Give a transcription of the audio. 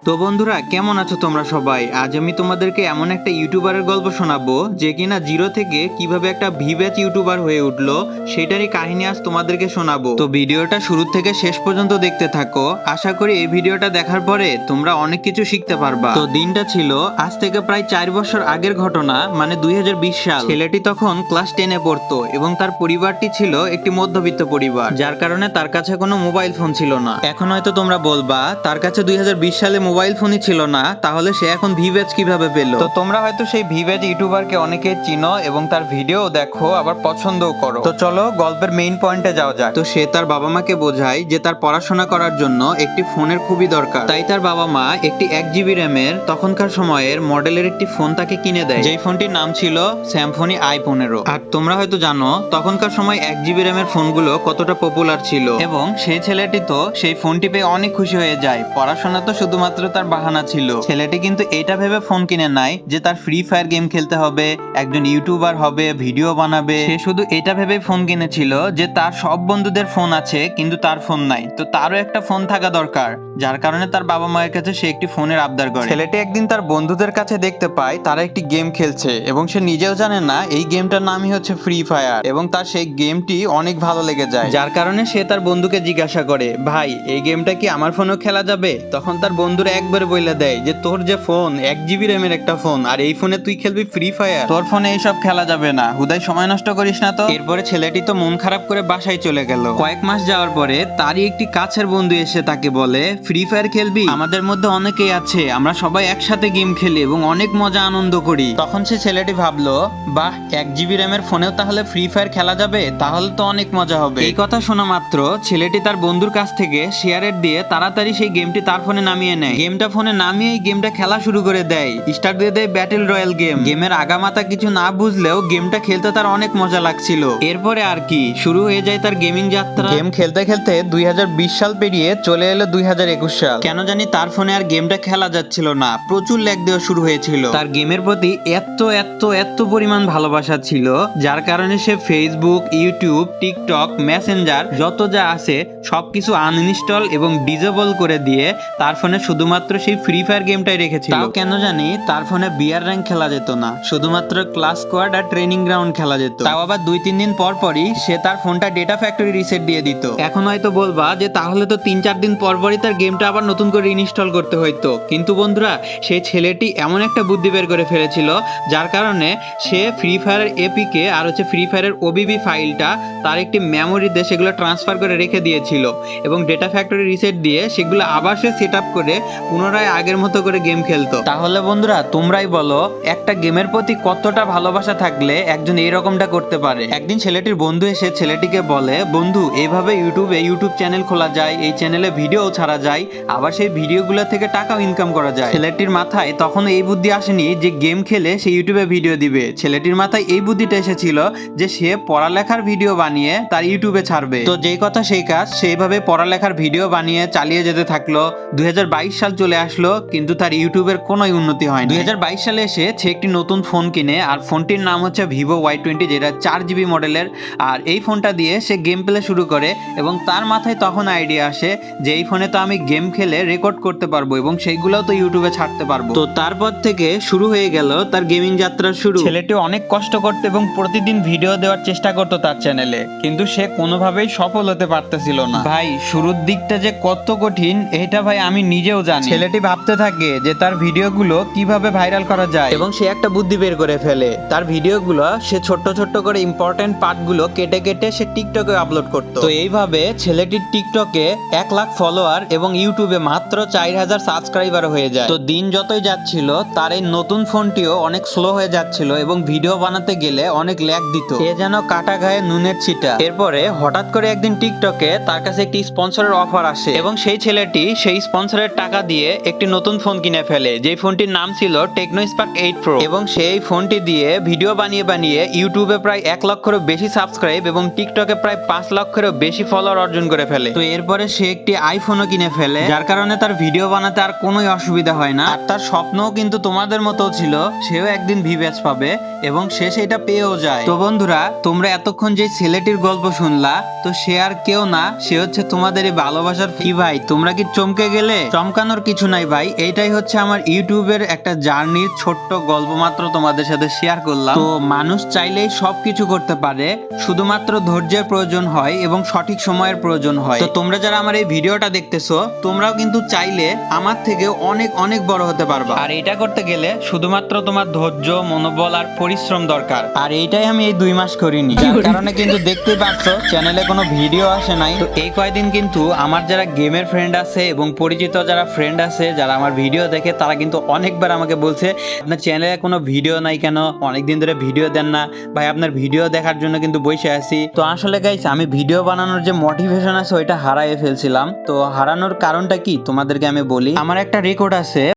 তো বন্ধুরা কেমন আছো তোমরা সবাই? আজ আমি তোমাদেরকে এমন একটা ইউটিউবারের গল্প শোনাবো যে কিনা জিরো থেকে কিভাবে একটা ভিব্যাচ ইউটিউবার হয়ে উঠলো সেটারই কাহিনী আজ তোমাদেরকে শোনাবো। তো ভিডিওটা শুরু থেকে শেষ পর্যন্ত দেখতে থাকো। আশা করি এই ভিডিওটা দেখার পরে তোমরা অনেক কিছু শিখতে পারবা। তো দিনটা ছিল আজ থেকে প্রায় 4 বছর আগের ঘটনা, মানে 2020 সাল। ছেলেটি তখন ক্লাস 10-এ পড়তো এবং তার পরিবারটি ছিল একটি মধ্যবিত্ত পরিবার, যার কারণে তার কাছে কোনো মোবাইল ফোন ছিল না। এখন হয়তো তোমরা বলবা তার কাছে 2020 সালে মোবাইল ফোনই ছিল না, তাহলে সে এখন ভিব্যাচ কিভাবে পেলো? তো তোমরা হয়তো সেই ভিব্যাচ ইউটিউবারকে অনেকে চিনো এবং তার ভিডিও দেখো, আবার পছন্দও করো। তো চলো গল্পের মেইন পয়েন্টে যাওয়া যাক। তো সে তার বাবা মাকে বোঝায় যে তার পড়াশোনা করার জন্য একটি ফোনের খুবই দরকার। তাই তার বাবা মা একটি 1 GB র্যামের তখনকার সময়ের মডেলের একটি ফোন তাকে কিনে দেয়, যেই ফোনটির নাম ছিল স্যামসং i15। আর তোমরা হয়তো জানো তখনকার সময় 1 GB র্যামের ফোনগুলো কতটা পপুলার ছিল, এবং সেই ছেলেটি তো সেই ফোনটি পেয়ে অনেক খুশি হয়ে যায়। পড়াশোনা তো শুধুমাত্র তার বাহানা ছিল। ছেলেটি কিন্তু এটা ভেবে ফোন কিনে নাই যে তার ফ্রি ফায়ার গেম খেলতে হবে, একজন ইউটিউবার হবে, ভিডিও বানাবে। সে শুধু এটা ভেবে ফোন কিনেছিল যে তার সব বন্ধুদের ফোন আছে কিন্তু তার ফোন নাই, তো তারও একটা ফোন থাকা দরকার, যার কারণে তার বাবা মায়ের কাছে সে একটি ফোনের আবদার করে। ছেলেটি একদিন তার বন্ধুদের কাছে দেখতে পায় তারা একটি গেম খেলছে এবং সে নিজেও জানে না এই গেমটার নামই হচ্ছে ফ্রি ফায়ার, এবং তার সেই গেমটি অনেক ভালো লেগে যায়, যার কারণে সে তার বন্ধুকে জিজ্ঞাসা করে, ভাই এই গেমটা কি আমার ফোনেও খেলা যাবে? তখন তার বন্ধুরা একবারে বলে দেয় যে তোর যে ফোন 1 GB র্যামের একটা ফোন, আর এই ফোনে তুই খেলবি ফ্রি ফায়ার, তোর ফোনে এইসব খেলা যাবে না, হুদাই সময় নষ্ট করিস না তো। এরপরে ছেলেটি তো মন খারাপ করে বাসায় চলে গেল। কয়েক মাস যাওয়ার পরে তারই একটি কাছের বন্ধু এসে তাকে বলে, ফ্রি ফায়ার খেলবি? আমাদের মধ্যে অনেকেই আছে, আমরা সবাই একসাথে গেম খেলি এবং অনেক মজা আনন্দ করি। তখন সে ছেলেটি ভাবলো, বাহ 1 GB র্যামের ফোনেও তাহলে ফ্রি ফায়ার খেলা যাবে, তাহলে তো অনেক মজা হবে। এই কথা শোনা মাত্র ছেলেটি তার বন্ধুর কাছ থেকে শেয়ারের দিয়ে তাড়াতাড়ি সেই গেমটি তার ফোনে নামিয়ে নেয়। গেমটা ফোনে নামিয়ে গেমটা খেলা শুরু করে দেয়, স্টার্ট দিয়ে দেয় ব্যাটেল রয়্যাল গেম। গেমের আগামাতা কিছু না বুঝলেও গেমটা খেলতে তার অনেক মজা লাগছিল। এরপরে আর কি শুরু হয়ে যায় তার গেমিং যাত্রা। গেম খেলতে খেলতে 2020 সাল পেরিয়ে চলে এলো 2021 সাল। কেন জানি তার ফোনে আর গেমটা খেলা যাচ্ছিল না, প্রচুর ল্যাগ দেওয়া শুরু হয়েছিল। তার গেমের প্রতি এত এত এত পরিমাণ ভালোবাসা ছিল, যার কারণে সে ফেসবুক, ইউটিউব, টিকটক, মেসেঞ্জার যত যা আছে সবকিছু আনইনস্টল এবং ডিজেবল করে দিয়ে তার ফোনে শুধুমাত্র সেই ফ্রি ফায়ার গেমটাই রেখেছিল। তাও কেন জানি তার ফোনে বিআর র্যাঙ্ক খেলা যেত না, শুধুমাত্র ক্লাস স্কোয়াড আর ট্রেনিং গ্রাউন্ড খেলা যেত। তাও আবার 2-3 দিন পর পরই সে তার ফোনটা ডেটা ফ্যাক্টরি রিসেট দিয়ে দিত। এখন হয়তো বলবা যে তাহলে তো 3-4 দিন পর পরই তার গেমটা আবার নতুন করে ইনস্টল করতে হইতো, কিন্তু বন্ধুরা সেই ছেলেটি এমন একটা বুদ্ধি বের করে ফেলেছিল, যার কারণে সে ফ্রি ফায়ারের এপিকে আর হচ্ছে ফ্রি ফায়ারের ওবিবি ফাইলটা তার একটি মেমোরিতে সেগুলো ট্রান্সফার করে রেখে দিয়েছিল, এবং ডেটা ফ্যাক্টরি রিসেট দিয়ে সেগুলো আবার সে সেট আপ করে পুনরায় আগের মতো করে গেম খেলতো। তাহলে বন্ধুরা তোমরাই বলো একটা গেমের প্রতি কতটা ভালোবাসা থাকলে একজন এইরকমটা করতে পারে। একদিন ছেলেটির বন্ধু এসে ছেলেটিকে বলে, বন্ধু এইভাবে ইউটিউব চ্যানেল খোলা যায়, এই চ্যানেলে ভিডিও ছাড়া যায়, আবার সেই ভিডিওগুলো থেকে টাকাও ইনকাম করা যায়। ছেলেটির মাথায় তখন এই বুদ্ধি আসেনি যে গেম খেলে সে ইউটিউবে ভিডিও দিবে, ছেলেটির মাথায় এই বুদ্ধিটা এসেছিল যে সে পড়ালেখার ভিডিও বানিয়ে তার ইউটিউবে ছাড়বে। তো যেই কথা সেই কাজ, সেইভাবে পড়ালেখার ভিডিও বানিয়ে চালিয়ে যেতে থাকলো। 2022 সাল চলে আসলো, কিন্তু তার ইউটিউবের কোনো উন্নতি হয়নি। 2022 সালে এসে সে একটি নতুন ফোন কিনে, আর ফোনটির নাম হচ্ছে ভিভো Y20, যেটা 4 GB মডেলের। আর এই ফোনটা দিয়ে সে গেম প্লে শুরু করে, এবং তার মাথায় তখন আইডিয়া আসে যে এই ফোনে তো আমি গেম খেলে রেকর্ড করতে পারবো এবং সেইগুলোও তো ইউটিউবে ছাড়তে পারবো। তো তারপর থেকে শুরু হয়ে গেল তার গেমিং যাত্রা শুরু। ছেলেটি অনেক কষ্ট করতো এবং প্রতিদিন ভিডিও দেওয়ার চেষ্টা করতো তার চ্যানেলে, কিন্তু সে কোনোভাবেই সফল হতে পারতেছিল না। ভাই শুরুর দিকটা যে কত কঠিন এটা ভাই আমি নিজেও জানি। ছেলেটি ভাবতে থাকে যে তার ভিডিওগুলো কিভাবে ভাইরাল করা যায়, এবং সে একটা বুদ্ধি বের করে ফেলে। তার ভিডিওগুলো সে ছোট্ট ছোট্ট করে ইম্পর্টেন্ট পার্টগুলো কেটে কেটে সে টিকটকে আপলোড করতো। তো এইভাবে ছেলেটির টিকটকে 1 লাখ ফলোয়ার এবং ইউটিউবে মাত্র 4000 সাবস্ক্রাইবার হয়ে যায়। তো দিন যতই যাচ্ছিল তার এই নতুন ফোনটিও অনেক স্লো হয়ে যাচ্ছিল এবং ভিডিও বানাতে গেলে অনেক ল্যাগ দিত, এ যেন কাটা গায়ে নুনের ছিটা। এরপরে হঠাৎ করে একদিন টিকটকে তার কাছে একটি স্পন্সরের অফার আসে, এবং সেই ছেলেটি সেই স্পন্সরের টাকা দিয়ে একটি নতুন ফোন কিনে ফেলে, যেই ফোনটির নাম ছিল টেকনো স্পার্ক 8 Pro, এবং সেই ফোনটি দিয়ে ভিডিও বানিয়ে বানিয়ে ইউটিউবে প্রায় 1 লক্ষেরও বেশি সাবস্ক্রাইব এবং টিকটকে প্রায় 5 লক্ষেরও বেশি ফলোয়ার অর্জন করে ফেলে। তো এরপরে সে একটি আইফোনও কিনে ফেলে। ফেলে, যার কারণে তার ভিডিও বানাতে আর কোনোই অসুবিধা হয় না। আর তার স্বপ্নও কিন্তু তোমাদের মতো ছিল, সেও একদিন ভি ব্যাচ পাবে এবং সে সেটা পেয়েও যায়। তো বন্ধুরা, তোমরা এতক্ষণ যে ছেলেটির গল্প শুনলা, তো সে আর কেউ না, সে হচ্ছে তোমাদের এই ভালোবাসার কি ভাই, তোমরা কি চমকে গেলে? চমকানোর কিছু নাই ভাই, এইটাই হচ্ছে আমার ইউটিউবের একটা জার্নির ছোট্ট গল্প মাত্র তোমাদের সাথে শেয়ার করলাম। তো মানুষ চাইলেই সবকিছু করতে পারে, শুধুমাত্র ধৈর্যের প্রয়োজন হয় এবং সঠিক সময়ের প্রয়োজন হয়। তো তোমরা যারা আমার এই ভিডিওটা দেখতেছো, তোমরাও কিন্তু চাইলে আমার থেকে অনেক অনেক বড় হতে পারবা। আর এটা করতে গেলে শুধুমাত্র তোমার ধৈর্য, মনোবল আর পরিশ্রম দরকার। আর এইটাই আমি এই 2 মাস করিনি, যার কারণে কিন্তু দেখতেই পাচ্ছ চ্যানেলে কোনো ভিডিও আসে নাই। তো এই কয়দিন কিন্তু আমার যারা গেমের ফ্রেন্ড আছে এবং পরিচিত যারা ফ্রেন্ড আছে, যারা আমার ভিডিও দেখে, তারা কিন্তু অনেকবার আমাকে বলছে আপনার চ্যানেলে কোনো ভিডিও নাই কেন, অনেকদিন ধরে ভিডিও দেন না ভাই, আপনার ভিডিও দেখার জন্য কিন্তু বসে আছি। তো আসলে গাইস, আমি ভিডিও বানানোর যে মোটিভেশন আছে ওইটা হারাই ফেলছিলাম। তো হারানোর কারণটা কি তোমাদেরকে আমি বলি। আমার একটা রেকর্ড আছে,